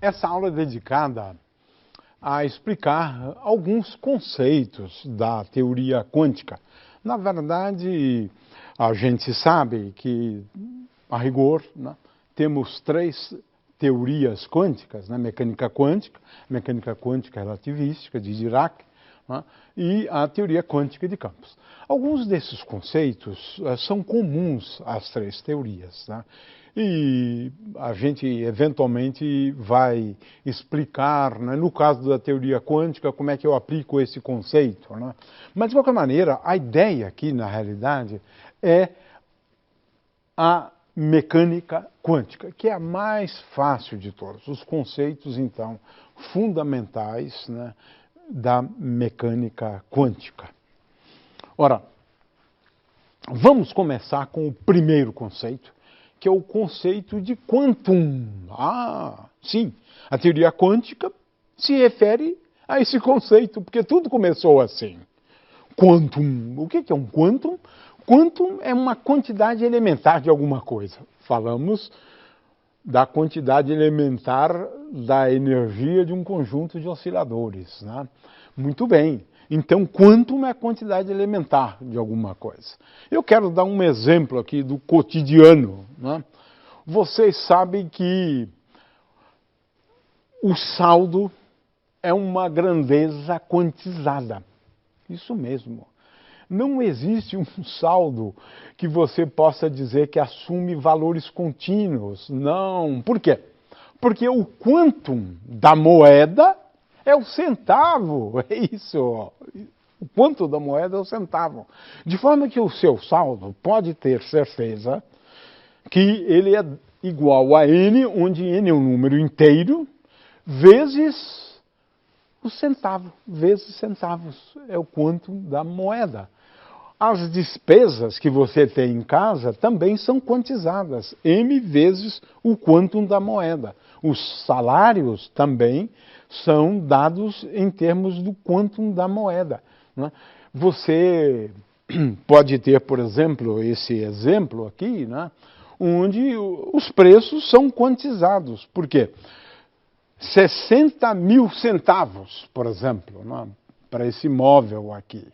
Essa aula é dedicada a explicar alguns conceitos da teoria quântica. Na verdade, a gente sabe que, a rigor, né, temos três teorias quânticas, né, mecânica quântica relativística de Dirac, né, e a teoria quântica de campos. Alguns desses conceitos são comuns às três teorias, né? E a gente eventualmente vai explicar, né, no caso da teoria quântica, como é que eu aplico esse conceito, né? Mas, de qualquer maneira, a ideia aqui, na realidade, é a mecânica quântica, que é a mais fácil de todos. Os conceitos, então, fundamentais, né, da mecânica quântica. Ora, vamos começar com o primeiro conceito, que é o conceito de quantum. Sim, a teoria quântica se refere a esse conceito, porque tudo começou assim. Quantum. O que é um quantum? Quantum é uma quantidade elementar de alguma coisa. Falamos da quantidade elementar da energia de um conjunto de osciladores, né? Muito bem. Então, quantum é a quantidade elementar de alguma coisa. Eu quero dar um exemplo aqui do cotidiano, né? Vocês sabem que o saldo é uma grandeza quantizada. Isso mesmo. Não existe um saldo que você possa dizer que assume valores contínuos. Não. Por quê? Porque o quantum da moeda é o centavo. É isso. O quantum da moeda é o centavo. De forma que o seu saldo pode ter certeza que ele é igual a n, onde n é um número inteiro, vezes o centavo, vezes centavos. É o quantum da moeda. As despesas que você tem em casa também são quantizadas, m vezes o quantum da moeda. Os salários também são dados em termos do quantum da moeda, né? Você pode ter, por exemplo, esse exemplo aqui, né, onde os preços são quantizados. Por quê? 60 mil centavos, por exemplo, né, para esse imóvel aqui.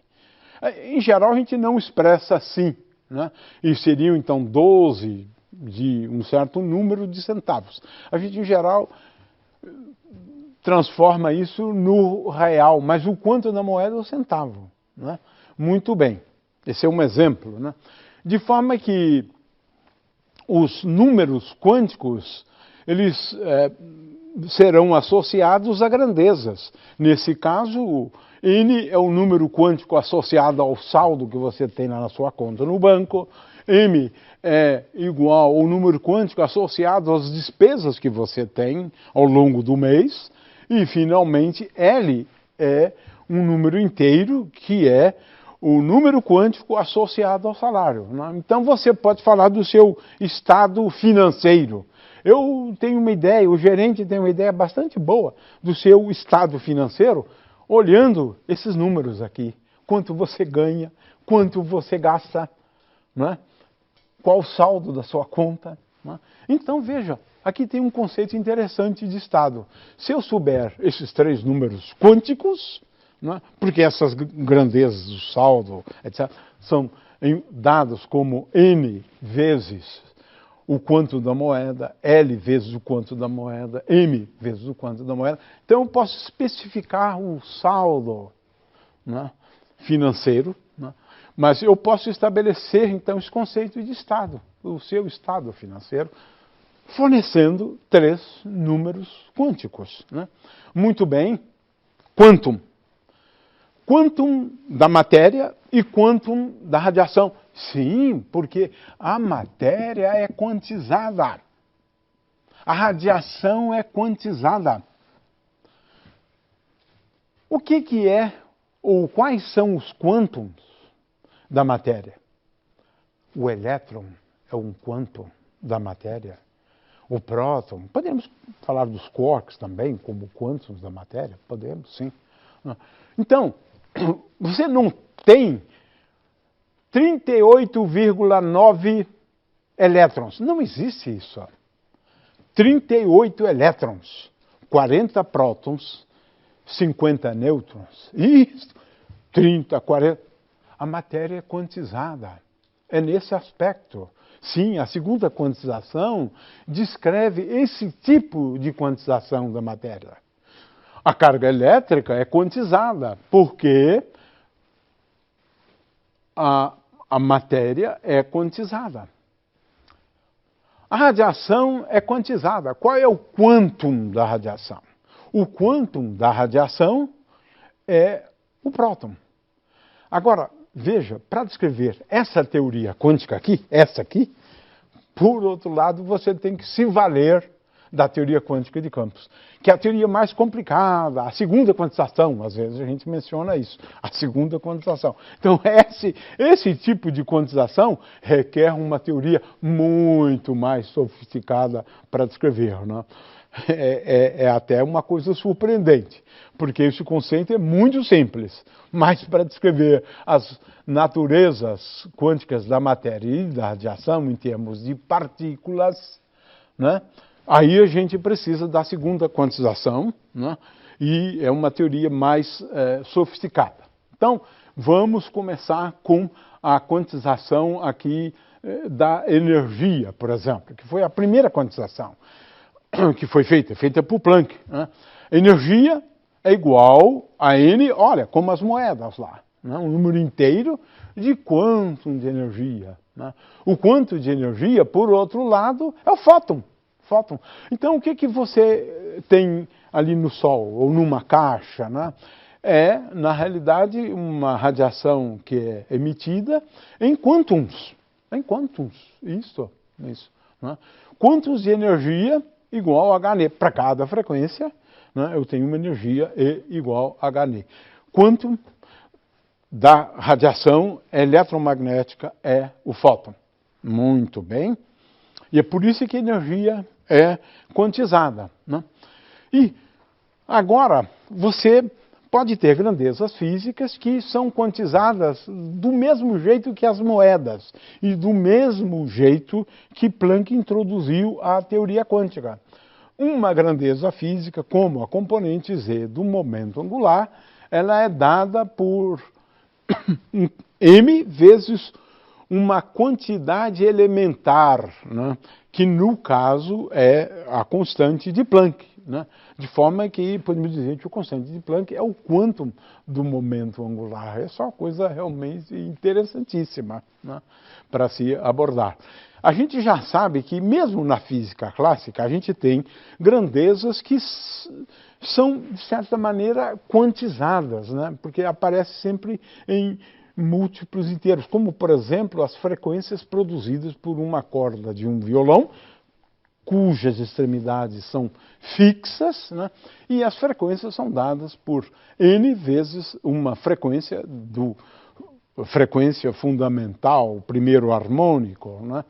Em geral, a gente não expressa assim, né? E seriam, então, 12 de um certo número de centavos. A gente, em geral, transforma isso no real, mas o quanto da moeda é o centavo, né? Muito bem. Esse é um exemplo, né? De forma que os números quânticos, eles serão associados a grandezas. Nesse caso, n é o número quântico associado ao saldo que você tem na sua conta no banco, m é igual ao número quântico associado às despesas que você tem ao longo do mês, e finalmente L é um número inteiro que é o número quântico associado ao salário, né? Então você pode falar do seu estado financeiro. Eu tenho uma ideia, o gerente tem uma ideia bastante boa do seu estado financeiro, olhando esses números aqui. Quanto você ganha, quanto você gasta, né? Qual o saldo da sua conta, né? Então veja, aqui tem um conceito interessante de estado. Se eu souber esses três números quânticos, né, porque essas grandezas do saldo, etc., são dados como n vezes o quanto da moeda, L vezes o quanto da moeda, M vezes o quanto da moeda. Então eu posso especificar o saldo, né, financeiro, né, mas eu posso estabelecer então esse conceito de estado, o seu estado financeiro, fornecendo três números quânticos, né? Muito bem, quantum. Quantum da matéria e quantum da radiação. Sim, porque a matéria é quantizada. A radiação é quantizada. O que é, ou quais são os quântums da matéria? O elétron é um quantum da matéria. O próton, podemos falar dos quarks também, como quântums da matéria? Podemos, sim. Então, você não tem 38,9 elétrons. Não existe isso. 38 elétrons. 40 prótons, 50 nêutrons. Isso, 30, 40. A matéria é quantizada. É nesse aspecto. Sim, a segunda quantização descreve esse tipo de quantização da matéria. A carga elétrica é quantizada, porque a matéria é quantizada. A radiação é quantizada. Qual é o quantum da radiação? O quantum da radiação é o próton. Agora, veja, para descrever essa teoria quântica aqui, essa aqui, por outro lado, você tem que se valer da teoria quântica de campos, que é a teoria mais complicada, a segunda quantização, às vezes a gente menciona isso, a segunda quantização. Então, esse tipo de quantização requer uma teoria muito mais sofisticada para descrever, né? É até uma coisa surpreendente, porque esse conceito é muito simples, mas para descrever as naturezas quânticas da matéria e da radiação em termos de partículas, né, aí a gente precisa da segunda quantização, né, e é uma teoria mais sofisticada. Então, vamos começar com a quantização aqui da energia, por exemplo, que foi a primeira quantização que foi feita por Planck. Né? Energia é igual a N, olha, como as moedas lá, né? Um número inteiro de quantum de energia. Né? O quantum de energia, por outro lado, é o fóton. Então, o que você tem ali no Sol, ou numa caixa, né? É, na realidade, uma radiação que é emitida em quantums. Isso. Né? Quantums de energia igual a Hν. Para cada frequência, né, eu tenho uma energia E igual a Hν. Quantum da radiação eletromagnética é o fóton. Muito bem. E é por isso que a energia é quantizada. Né? E agora, você pode ter grandezas físicas que são quantizadas do mesmo jeito que as moedas e do mesmo jeito que Planck introduziu a teoria quântica. Uma grandeza física, como a componente Z do momento angular, ela é dada por m vezes uma quantidade elementar, né, que no caso é a constante de Planck. Né? De forma que podemos dizer que o constante de Planck é o quantum do momento angular. É só uma coisa realmente interessantíssima, né, para se abordar. A gente já sabe que mesmo na física clássica a gente tem grandezas que são, de certa maneira, quantizadas, né, porque aparece sempre em múltiplos inteiros, como, por exemplo, as frequências produzidas por uma corda de um violão, cujas extremidades são fixas, né? E as frequências são dadas por n vezes uma frequência frequência fundamental, primeiro harmônico, né?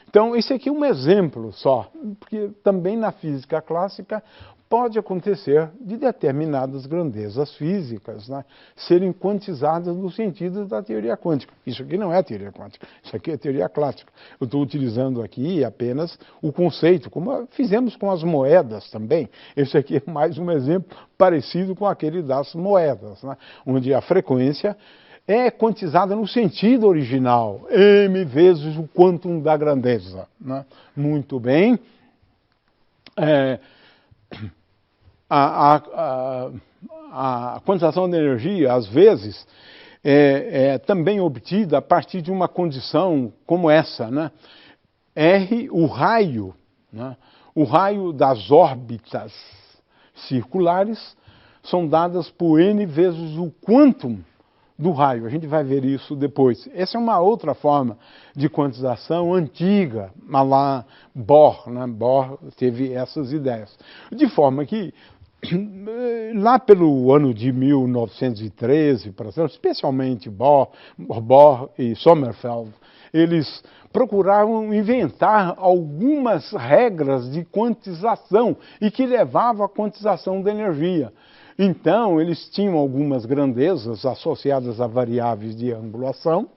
Então, esse aqui é um exemplo só, porque também na física clássica pode acontecer de determinadas grandezas físicas, né, serem quantizadas no sentido da teoria quântica. Isso aqui não é teoria quântica, isso aqui é teoria clássica. Eu estou utilizando aqui apenas o conceito, como fizemos com as moedas também. Esse aqui é mais um exemplo parecido com aquele das moedas, né, onde a frequência é quantizada no sentido original, m vezes o quantum da grandeza. Né? Muito bem. A quantização de energia, às vezes, é também obtida a partir de uma condição como essa, né? R, o raio, né? O raio das órbitas circulares são dadas por n vezes o quantum do raio. A gente vai ver isso depois. Essa é uma outra forma de quantização antiga, mas lá Bohr, né? Bohr teve essas ideias. De forma que, lá pelo ano de 1913, por exemplo, especialmente Bohr e Sommerfeld, eles procuravam inventar algumas regras de quantização e que levavam à quantização da energia. Então, eles tinham algumas grandezas associadas a variáveis de angulação,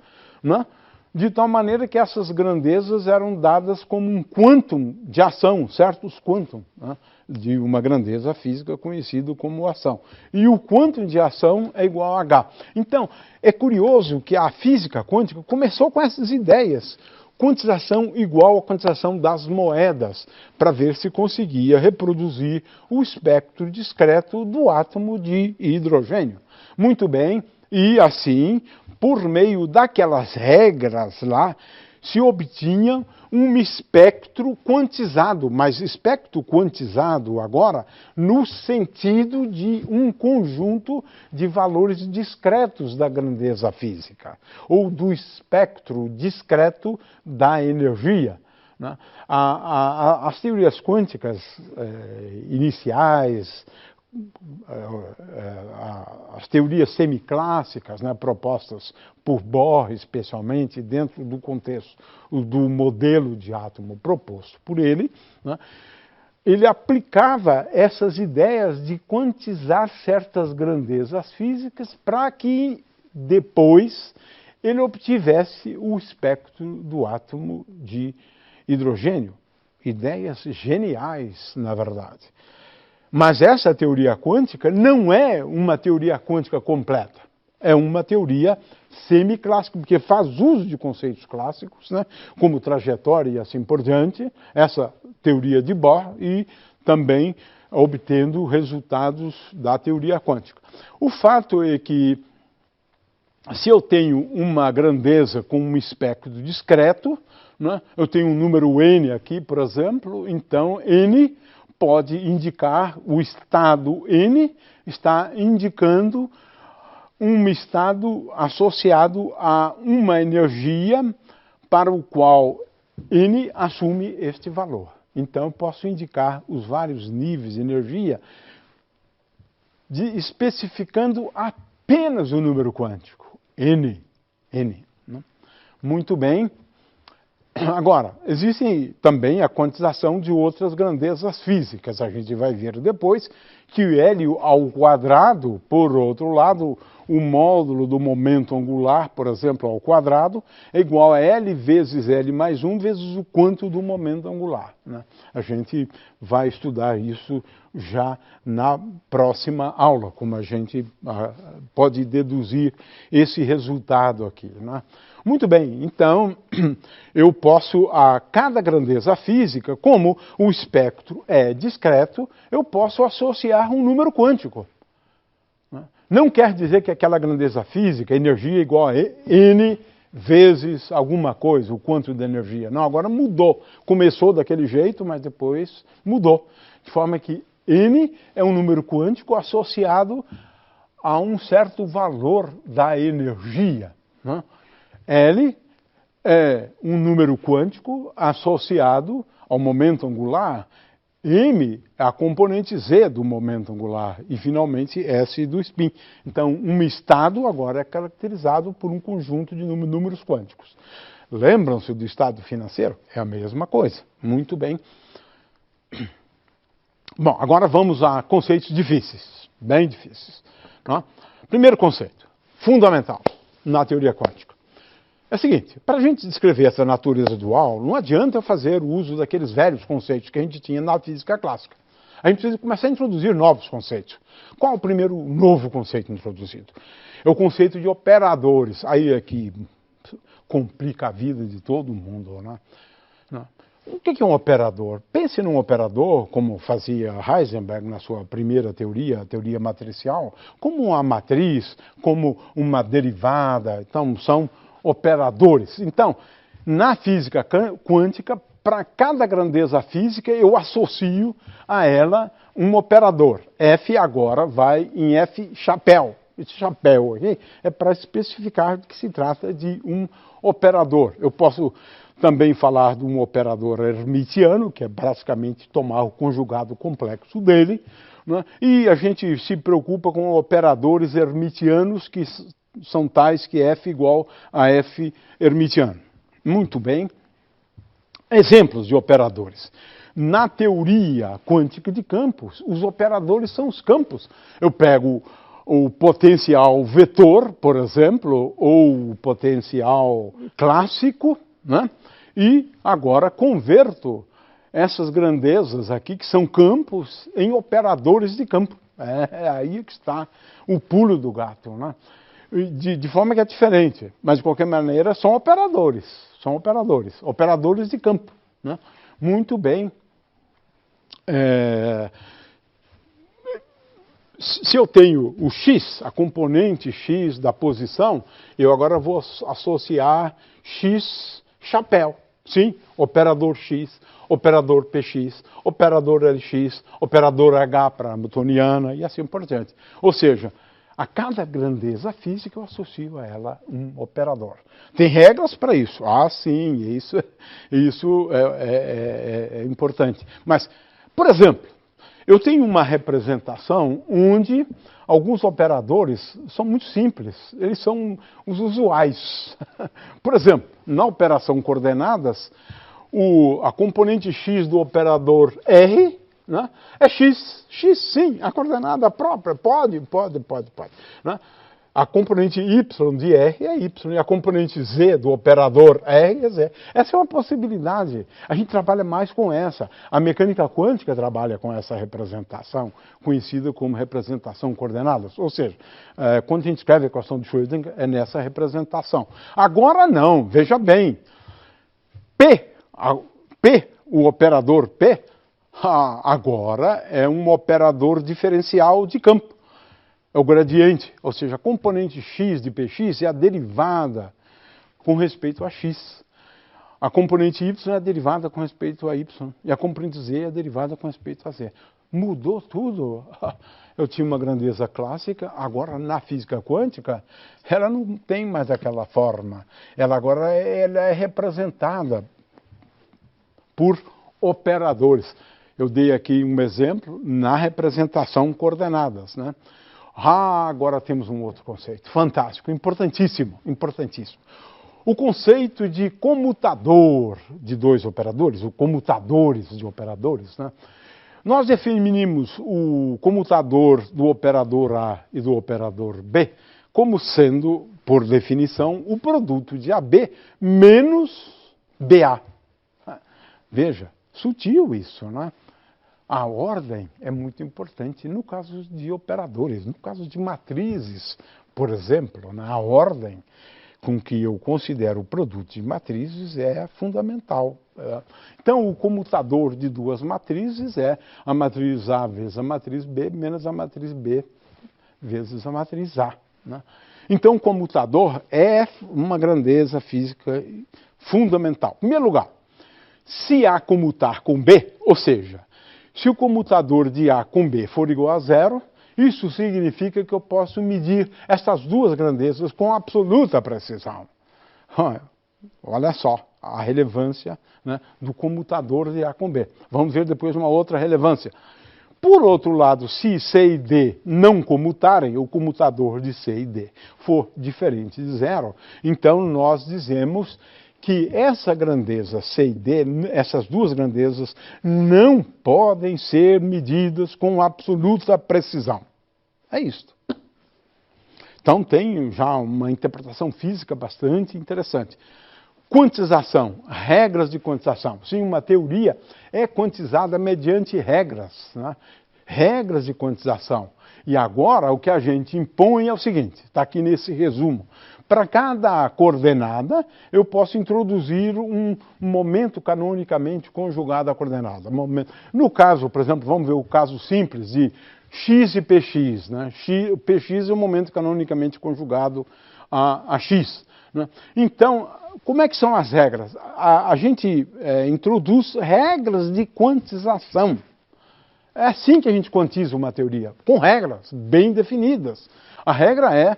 né? de tal maneira que essas grandezas eram dadas como um quantum de ação, certos quantum, né, de uma grandeza física conhecido como ação. E o quantum de ação é igual a H. Então, é curioso que a física quântica começou com essas ideias. Quantização igual à quantização das moedas, para ver se conseguia reproduzir o espectro discreto do átomo de hidrogênio. Muito bem, e assim, por meio daquelas regras lá, se obtinha um espectro quantizado, mas espectro quantizado agora no sentido de um conjunto de valores discretos da grandeza física, ou do espectro discreto da energia. Né? As teorias quânticas iniciais, as teorias semiclássicas, né, propostas por Bohr, especialmente dentro do contexto do modelo de átomo proposto por ele, né, ele aplicava essas ideias de quantizar certas grandezas físicas para que depois ele obtivesse o espectro do átomo de hidrogênio. Ideias geniais, na verdade. Mas essa teoria quântica não é uma teoria quântica completa. É uma teoria semiclássica, porque faz uso de conceitos clássicos, né, como trajetória e assim por diante, essa teoria de Bohr, e também obtendo resultados da teoria quântica. O fato é que, se eu tenho uma grandeza com um espectro discreto, né, eu tenho um número n aqui, por exemplo, então n pode indicar, o estado n está indicando um estado associado a uma energia para o qual n assume este valor. Então, eu posso indicar os vários níveis de energia especificando apenas o número quântico, n. Né? Muito bem. Agora, existe também a quantização de outras grandezas físicas. A gente vai ver depois que o L ao quadrado, por outro lado, o módulo do momento angular, por exemplo, ao quadrado, é igual a L vezes L mais 1 vezes o quanto do momento angular. Né? A gente vai estudar isso já na próxima aula, como a gente pode deduzir esse resultado aqui. Né? Muito bem, então eu posso, a cada grandeza física, como o espectro é discreto, eu posso associar um número quântico. Não quer dizer que aquela grandeza física, energia é igual a n vezes alguma coisa, o quanto de energia. Não, agora mudou. Começou daquele jeito, mas depois mudou. De forma que n é um número quântico associado a um certo valor da energia. Né? L é um número quântico associado ao momento angular. M é a componente Z do momento angular e, finalmente, S do spin. Então, um estado agora é caracterizado por um conjunto de números quânticos. Lembram-se do estado financeiro? É a mesma coisa. Muito bem. Bom, agora vamos a conceitos difíceis, bem difíceis. Não? Primeiro conceito, fundamental na teoria quântica. É o seguinte, para a gente descrever essa natureza dual, não adianta fazer o uso daqueles velhos conceitos que a gente tinha na física clássica. A gente precisa começar a introduzir novos conceitos. Qual é o primeiro novo conceito introduzido? É o conceito de operadores. Aí é que complica a vida de todo mundo, né? O que é um operador? Pense num operador, como fazia Heisenberg na sua primeira teoria, a teoria matricial, como uma matriz, como uma derivada. Então, são operadores. Então, na física quântica, para cada grandeza física, eu associo a ela um operador. F agora vai em F chapéu. Esse chapéu aqui é para especificar que se trata de um operador. Eu posso também falar de um operador hermitiano, que é basicamente tomar o conjugado complexo dele, né? E a gente se preocupa com operadores hermitianos que são tais que F igual a F hermitiano. Muito bem. Exemplos de operadores. Na teoria quântica de campos, os operadores são os campos. Eu pego o potencial vetor, por exemplo, ou o potencial clássico, né? E agora converto essas grandezas aqui, que são campos, em operadores de campo. É aí que está o pulo do gato, né? De forma que é diferente, mas de qualquer maneira são operadores de campo, né? Muito bem. Se eu tenho o x, a componente x da posição, eu agora vou associar x chapéu. Sim, operador x, operador px, operador lx, operador h para hamiltoniana e assim por diante. Ou seja, a cada grandeza física eu associo a ela um operador. Tem regras para isso. Ah, sim, isso é importante. Mas, por exemplo, eu tenho uma representação onde alguns operadores são muito simples, eles são os usuais. Por exemplo, na operação coordenadas, a componente x do operador R, né, é x. X, sim, a coordenada própria, pode. Né? A componente y de R é y, e a componente z do operador R é z. Essa é uma possibilidade. A gente trabalha mais com essa. A mecânica quântica trabalha com essa representação, conhecida como representação coordenadas. Ou seja, quando a gente escreve a equação de Schrödinger, é nessa representação. Agora não, veja bem. P, o operador P, agora é um operador diferencial de campo. É o gradiente, ou seja, a componente x de px é a derivada com respeito a x. A componente y é a derivada com respeito a y. E a componente z é a derivada com respeito a z. Mudou tudo. Eu tinha uma grandeza clássica, agora na física quântica, ela não tem mais aquela forma. Ela agora ela é representada por operadores. Eu dei aqui um exemplo na representação coordenadas, né? Agora temos um outro conceito, fantástico, importantíssimo. O conceito de comutador de dois operadores, ou comutadores de operadores, né? Nós definimos o comutador do operador A e do operador B como sendo, por definição, o produto de AB menos BA. Veja, sutil isso, né? A ordem é muito importante no caso de operadores, no caso de matrizes, por exemplo, a ordem com que eu considero o produto de matrizes é fundamental. Então, o comutador de duas matrizes é a matriz A vezes a matriz B menos a matriz B vezes a matriz A, né? Então, o comutador é uma grandeza física fundamental. Em primeiro lugar, se A comutar com B, ou seja, se o comutador de A com B for igual a zero, isso significa que eu posso medir essas duas grandezas com absoluta precisão. Olha só a relevância, né, do comutador de A com B. Vamos ver depois uma outra relevância. Por outro lado, se C e D não comutarem, o comutador de C e D for diferente de zero, então nós dizemos que essa grandeza C e D, essas duas grandezas, não podem ser medidas com absoluta precisão. É isto. Então tem já uma interpretação física bastante interessante. Quantização, regras de quantização. Sim, uma teoria é quantizada mediante regras, né? Regras de quantização. E agora o que a gente impõe é o seguinte, está aqui nesse resumo. Para cada coordenada, eu posso introduzir um momento canonicamente conjugado à coordenada. No caso, por exemplo, vamos ver o caso simples de x e px, né? O px é o momento canonicamente conjugado a x, né? Então, como é que são as regras? A gente introduz regras de quantização. É assim que a gente quantiza uma teoria, com regras bem definidas. A regra é: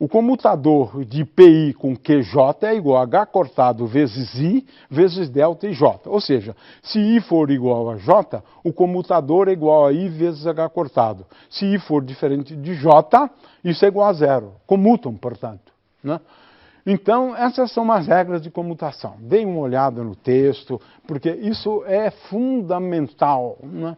o comutador de PI com QJ é igual a H cortado vezes I vezes delta e J. Ou seja, se I for igual a J, o comutador é igual a I vezes H cortado. Se I for diferente de J, isso é igual a zero. Comutam, portanto, né? Então, essas são as regras de comutação. Deem uma olhada no texto, porque isso é fundamental, né?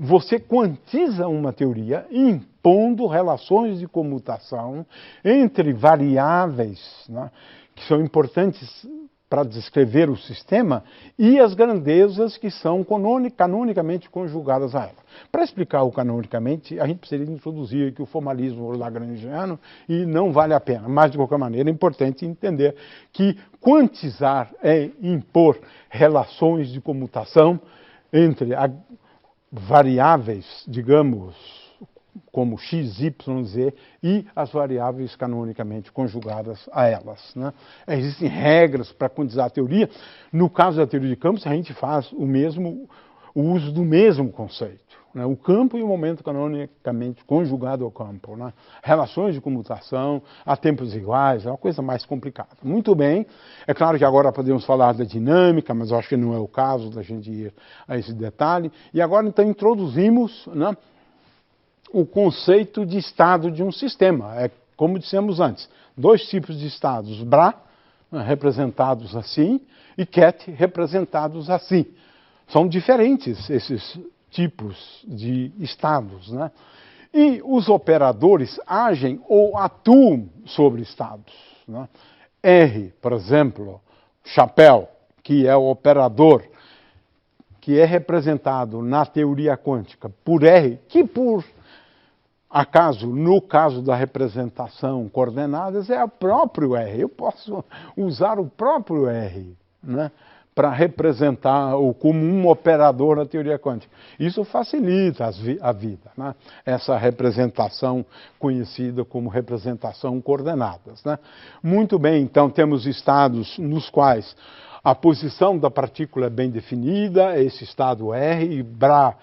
você quantiza uma teoria impondo relações de comutação entre variáveis, né, que são importantes para descrever o sistema e as grandezas que são canonicamente conjugadas a ela. Para explicar o canonicamente, a gente precisaria introduzir aqui o formalismo lagrangiano e não vale a pena. Mas, de qualquer maneira, é importante entender que quantizar é impor relações de comutação entre variáveis, digamos, como x, y, z, e as variáveis canonicamente conjugadas a elas, né? Existem regras para quantizar a teoria. No caso da teoria de campos, a gente faz o uso do mesmo conceito, né? O campo e o momento canonicamente conjugado ao campo, né? Relações de comutação a tempos iguais, é uma coisa mais complicada. Muito bem, é claro que agora podemos falar da dinâmica, mas eu acho que não é o caso da gente ir a esse detalhe. E agora, então, introduzimos, né, o conceito de estado de um sistema. É como dissemos antes, dois tipos de estados, Bra, representados assim, e Ket, representados assim. São diferentes esses tipos de estados, né? E os operadores agem ou atuam sobre estados, né? R, por exemplo, chapéu, que é o operador, que é representado na teoria quântica por R, que por acaso, no caso da representação coordenadas, é o próprio R. Eu posso usar o próprio R, né, para representar ou como um operador na teoria quântica. Isso facilita a vida, né? Essa representação conhecida como representação coordenadas, né? Muito bem, então temos estados nos quais a posição da partícula é bem definida, esse estado R, Bra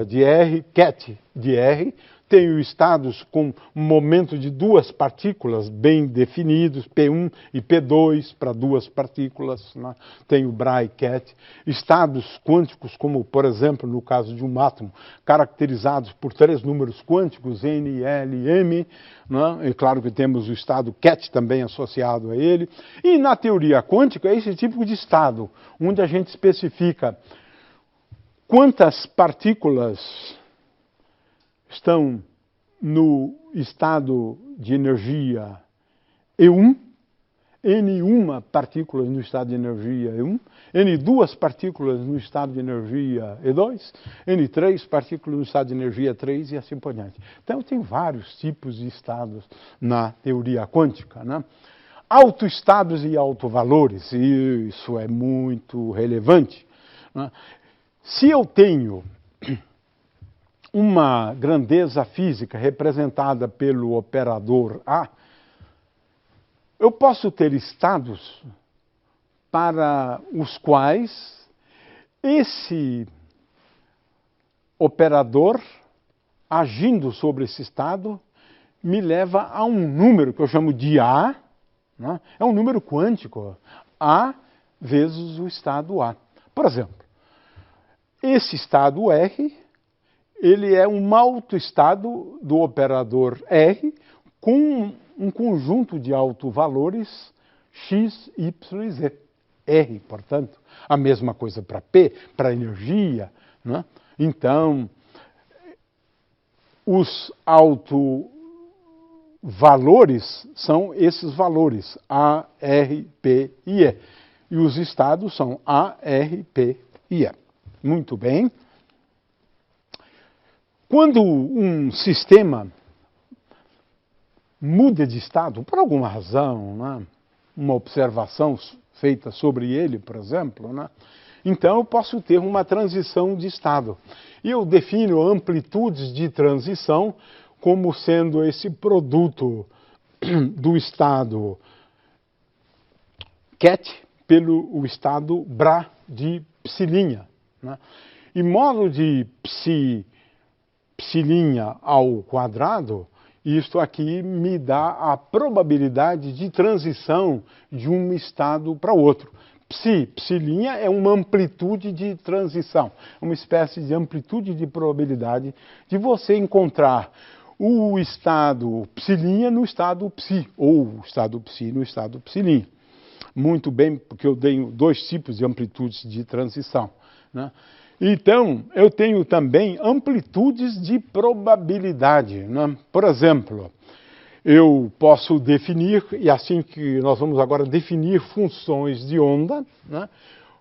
de R, Ket de R. Tenho estados com momento de duas partículas bem definidos, P1 e P2 para duas partículas, né? Tenho Bra e Ket. Estados quânticos, como por exemplo no caso de um átomo, caracterizados por três números quânticos, N, L, M, né? E claro que temos o estado Ket também associado a ele. E na teoria quântica é esse tipo de estado, onde a gente especifica quantas partículas estão no estado de energia E1, N1 partículas no estado de energia E1, N2 partículas no estado de energia E2, N3 partículas no estado de energia 3 e assim por diante. Então tem vários tipos de estados na teoria quântica, né? Autoestados e autovalores, isso é muito relevante, né? Se eu tenho uma grandeza física representada pelo operador A, eu posso ter estados para os quais esse operador, agindo sobre esse estado, me leva a um número que eu chamo de A, né? É um número quântico, A vezes o estado A. Por exemplo, esse estado R, ele é um autoestado do operador R com um conjunto de autovalores x, y e z. R, portanto, a mesma coisa para P, para energia, né? Então, os autovalores são esses valores, A, R, P e E. E os estados são A, R, P e E. Muito bem. Quando um sistema muda de estado, por alguma razão, né, uma observação feita sobre ele, por exemplo, né, então eu posso ter uma transição de estado. E eu defino amplitudes de transição como sendo esse produto do estado Ket pelo o estado Bra de psilinha, né? E modo de psilinha ao quadrado, isto aqui me dá a probabilidade de transição de um estado para outro. Psilinha é uma amplitude de transição, uma espécie de amplitude de probabilidade de você encontrar o estado psilinha no estado psi, ou o estado psi no estado psilinha. Muito bem, porque eu tenho dois tipos de amplitudes de transição, né? Então, eu tenho também amplitudes de probabilidade, né? Por exemplo, eu posso definir, e assim que nós vamos agora definir funções de onda, né,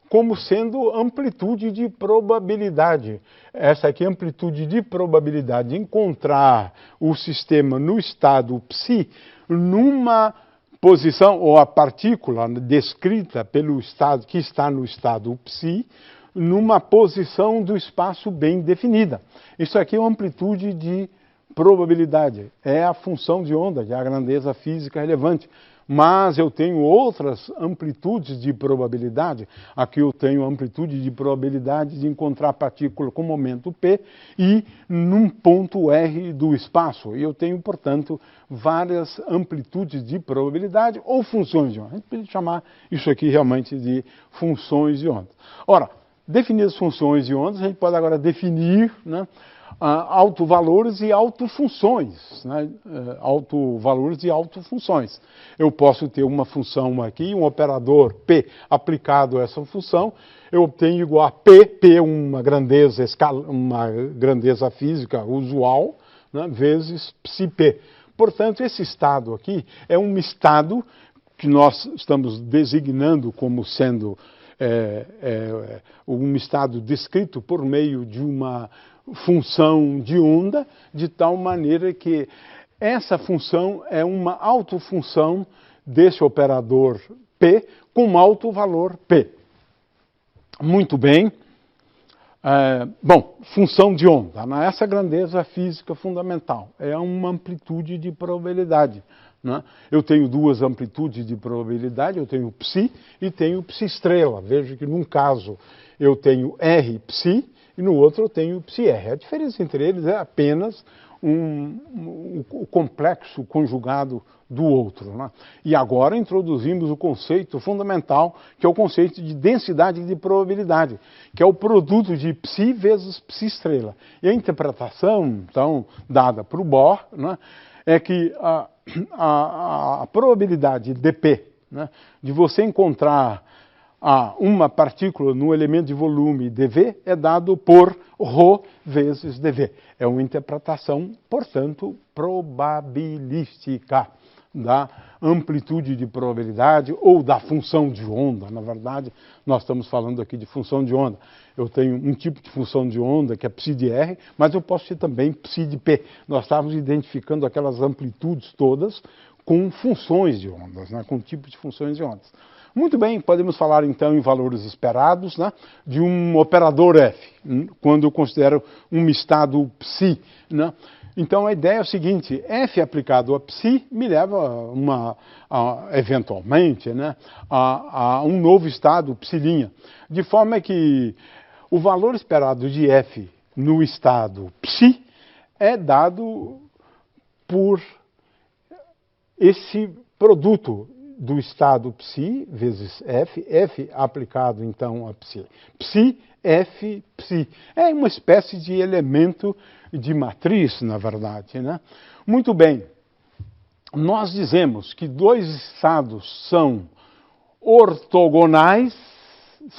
como sendo amplitude de probabilidade. Essa aqui é a amplitude de probabilidade de encontrar o sistema no estado psi, numa posição, ou a partícula descrita pelo estado que está no estado psi, numa posição do espaço bem definida. Isso aqui é uma amplitude de probabilidade. É a função de onda, que é a grandeza física relevante. Mas eu tenho outras amplitudes de probabilidade. Aqui eu tenho a amplitude de probabilidade de encontrar a partícula com momento P e num ponto R do espaço. E eu tenho, portanto, várias amplitudes de probabilidade ou funções de onda. A gente pode chamar isso aqui realmente de funções de onda. Ora, definidas funções de ondas, a gente pode agora definir, né, autovalores e autofunções, né? Autovalores e autofunções. Eu posso ter uma função aqui, um operador P aplicado a essa função, eu obtenho igual a P uma grandeza física usual, né, vezes psi-P. Portanto, esse estado aqui é um estado que nós estamos designando como sendo um estado descrito por meio de uma função de onda, de tal maneira que essa função é uma autofunção desse operador P com alto valor P. Muito bem. Bom, função de onda, essa grandeza física fundamental, é uma amplitude de probabilidade. Né? Eu tenho duas amplitudes de probabilidade, eu tenho psi e tenho psi estrela. Veja que num caso eu tenho R psi e no outro eu tenho psi R. A diferença entre eles é apenas o complexo conjugado do outro. Né? E agora introduzimos o conceito fundamental, que é o conceito de densidade de probabilidade, que é o produto de psi vezes psi estrela. E a interpretação, então, dada por Bohr, né, é que a probabilidade dp, né, de você encontrar uma partícula no elemento de volume dv é dado por ρ vezes dv. É uma interpretação, portanto, probabilística da amplitude de probabilidade ou da função de onda. Na verdade, nós estamos falando aqui de função de onda. Eu tenho um tipo de função de onda que é psi de R, mas eu posso ter também psi de P. Nós estávamos identificando aquelas amplitudes todas com funções de ondas, né, com tipo de funções de ondas. Muito bem, podemos falar então em valores esperados, né, de um operador F, quando eu considero um estado psi. Né? Então a ideia é o seguinte: F aplicado a psi me leva eventualmente, né, a um novo estado psi', de forma que o valor esperado de F no estado psi é dado por esse produto do estado psi vezes F, F aplicado então a psi. Psi, F, psi. É uma espécie de elemento de matriz, na verdade, né? Muito bem. Nós dizemos que dois estados são ortogonais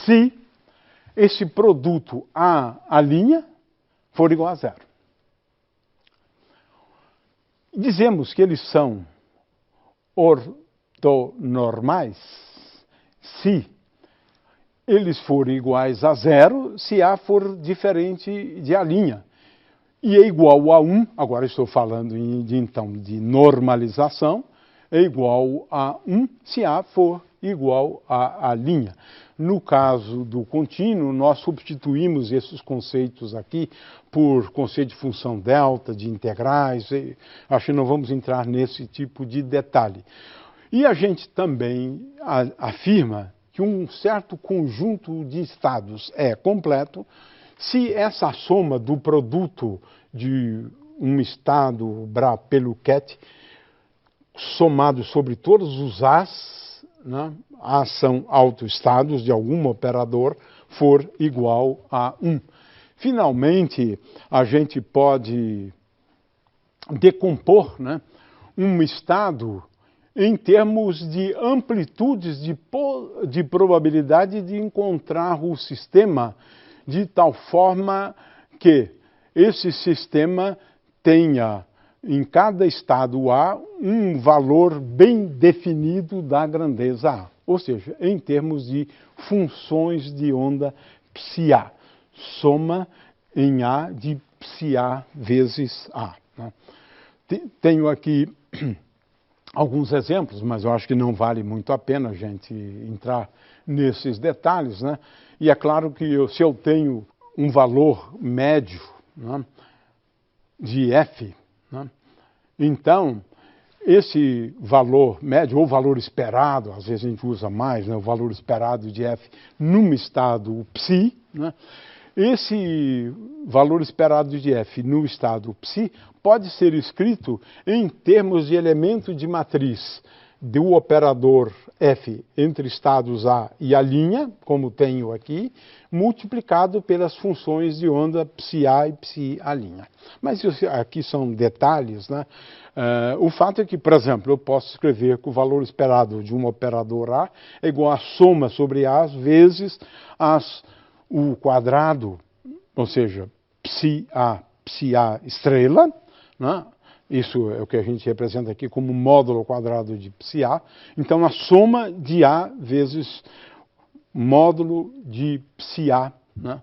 se esse produto a linha for igual a zero. Dizemos que eles são ortonormais se eles forem iguais a zero, se A for diferente de A'. E é igual a 1, agora estou falando então de normalização, é igual a 1 se A for igual a A'. No caso do contínuo, nós substituímos esses conceitos aqui por conceito de função delta, de integrais, acho que não vamos entrar nesse tipo de detalhe. E a gente também afirma que um certo conjunto de estados é completo se essa soma do produto de um estado Bra-Pelluquet somado sobre todos os As, né, As são autoestados de algum operador, for igual a 1. Finalmente, a gente pode decompor, né, um estado em termos de amplitudes de probabilidade de encontrar o sistema de tal forma que esse sistema tenha em cada estado A um valor bem definido da grandeza A, ou seja, em termos de funções de onda psi-A, soma em A de psi-A vezes A. Né? Tenho aqui alguns exemplos, mas eu acho que não vale muito a pena a gente entrar nesses detalhes, né? E é claro que se eu tenho um valor médio, né, de F, né, então esse valor médio, ou valor esperado, às vezes a gente usa mais, né, o valor esperado de F num estado psi, né, esse valor esperado de F no estado psi pode ser escrito em termos de elemento de matriz do operador F entre estados A e A', como tenho aqui, multiplicado pelas funções de onda psi-A e psi-A'. Mas aqui são detalhes, né? O fato é que, por exemplo, eu posso escrever que o valor esperado de um operador A é igual à soma sobre A vezes o quadrado, ou seja, psi-A estrela, né? Isso é o que a gente representa aqui como módulo quadrado de psi-A. Então, a soma de A vezes módulo de psi-A, né,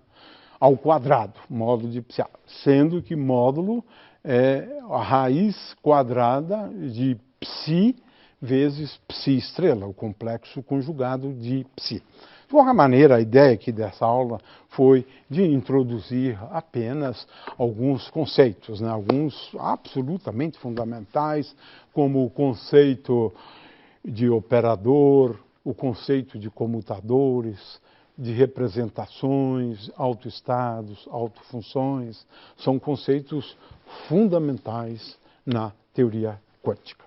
ao quadrado, módulo de psi-A. Sendo que módulo é a raiz quadrada de psi vezes psi estrela, o complexo conjugado de psi. De qualquer maneira, a ideia aqui dessa aula foi de introduzir apenas alguns conceitos, né? Alguns absolutamente fundamentais, como o conceito de operador, o conceito de comutadores, de representações, autoestados, autofunções, são conceitos fundamentais na teoria quântica.